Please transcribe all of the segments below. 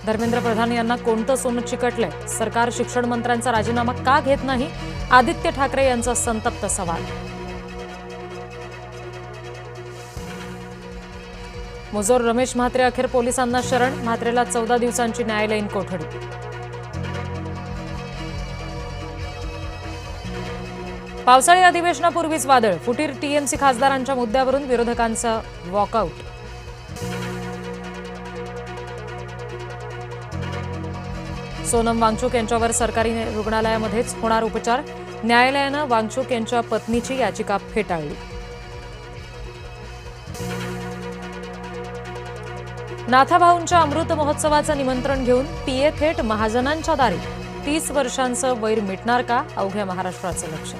धर्मेंद्र प्रधान यांना कोणतं सोनं चिकटलंय? सरकार शिक्षण मंत्र्यांचा राजीनामा का घेत नाही? आदित्य ठाकरे यांचा संतप्त सवाल. मुजोर रमेश म्हात्रे अखेर पोलिसांना शरण. म्हात्रेला 14 दिवसांची न्यायालयीन कोठडी. पावसाळी अधिवेशनापूर्वीच वादळ. फुटीर टीएमसी खासदारांच्या मुद्द्यावरून विरोधकांचं वॉकआउट. सोनम वांगचुक यांच्यावर सरकारी रुग्णालयामध्येच होणार उपचार. न्यायालयानं वांगचुक यांच्या पत्नीची याचिका फेटाळली. नाथाभाऊंच्या अमृत महोत्सवाचं निमंत्रण घेऊन पीए थेट महाजनांच्या दारी. 30 वर्षांचं वैर मिटणार का? अवघ्या महाराष्ट्राचं लक्ष.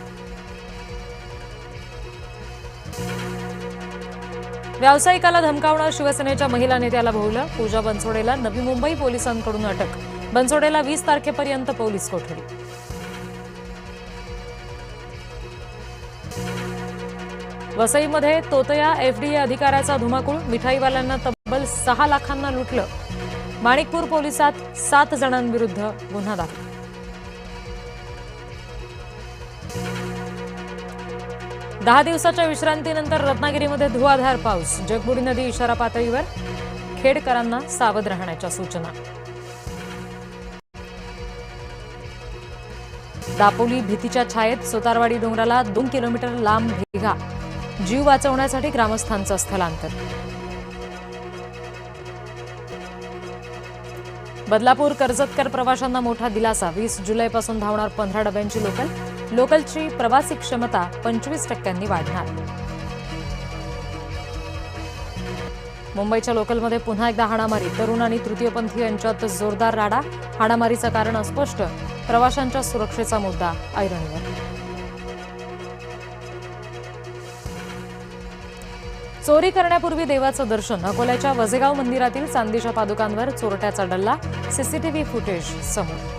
व्यावसायिकाला धमकावणं. शिवसेनेच्या महिला नेत्याला भोवलं. पूजा बनसोडेला नवी मुंबई पोलिसांकडून अटक. बनसोडेला 20 तारखेपर्यंत पोलीस कोठडी. वसईमध्ये तोतया एफडीए अधिकाऱ्याचा धुमाकूळ. मिठाईवाल्यांना तब्बल 6 लाखांना लुटलं. माणिकपूर पोलिसात 7 जणांविरुद्ध गुन्हा दाखल. दहा दिवसाच्या विश्रांतीनंतर रत्नागिरीमध्ये धुवाधार पाऊस. जगबुडी नदी इशारा पातळीवर. खेडकरांना सावध राहण्याच्या सूचना. दापोली भीतीच्या छायेत. सुतारवाडी डोंगराला 2 किलोमीटर लांब भेगा. जीव वाचवण्यासाठी ग्रामस्थांचं स्थलांतर. बदलापूर कर्जतकर प्रवाशांना मोठा दिलासा. 20 जुलैपासून धावणार 15 डब्यांची लोकल. लोकलची प्रवासी क्षमता 25% वाढणार. मुंबईच्या लोकलमध्ये पुन्हा एकदा हाणामारी. तरुण आणि तृतीयपंथी यांच्यात जोरदार राडा. हाणामारीचं कारण अस्पष्ट. प्रवाशांच्या सुरक्षेचा मुद्दा ऐरणीवर. चोरी करण्यापूर्वी देवाचं दर्शन. अकोल्याच्या वजेगाव मंदिरातील चांदीच्या पादुकांवर चोरट्याचा डल्ला. सीसीटीव्ही फुटेज समोर.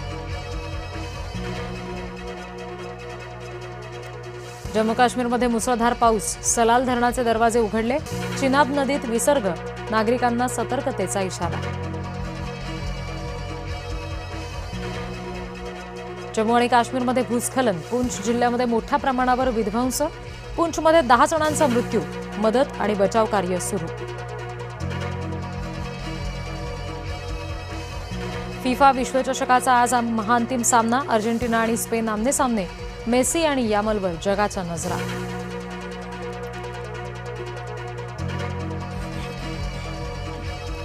जम्मू काश्मीरमध्ये मुसळधार पाऊस. सलाल धरणाचे दरवाजे उघडले. चिनाब नदीत विसर्ग. नागरिकांना सतर्कतेचा इशारा. जम्मू आणि काश्मीरमध्ये भूस्खलन. पूंछ जिल्ह्यामध्ये मोठ्या प्रमाणावर विध्वंस. पूंछमध्ये 10 जणांचा मृत्यू. मदत आणि बचाव कार्य सुरू. फिफा विश्वचषकाचा आज महाअंतिम सामना. अर्जेंटिना आणि स्पेन आमने सामने. मेसी आणि यामलवर जगाच्या नजरा.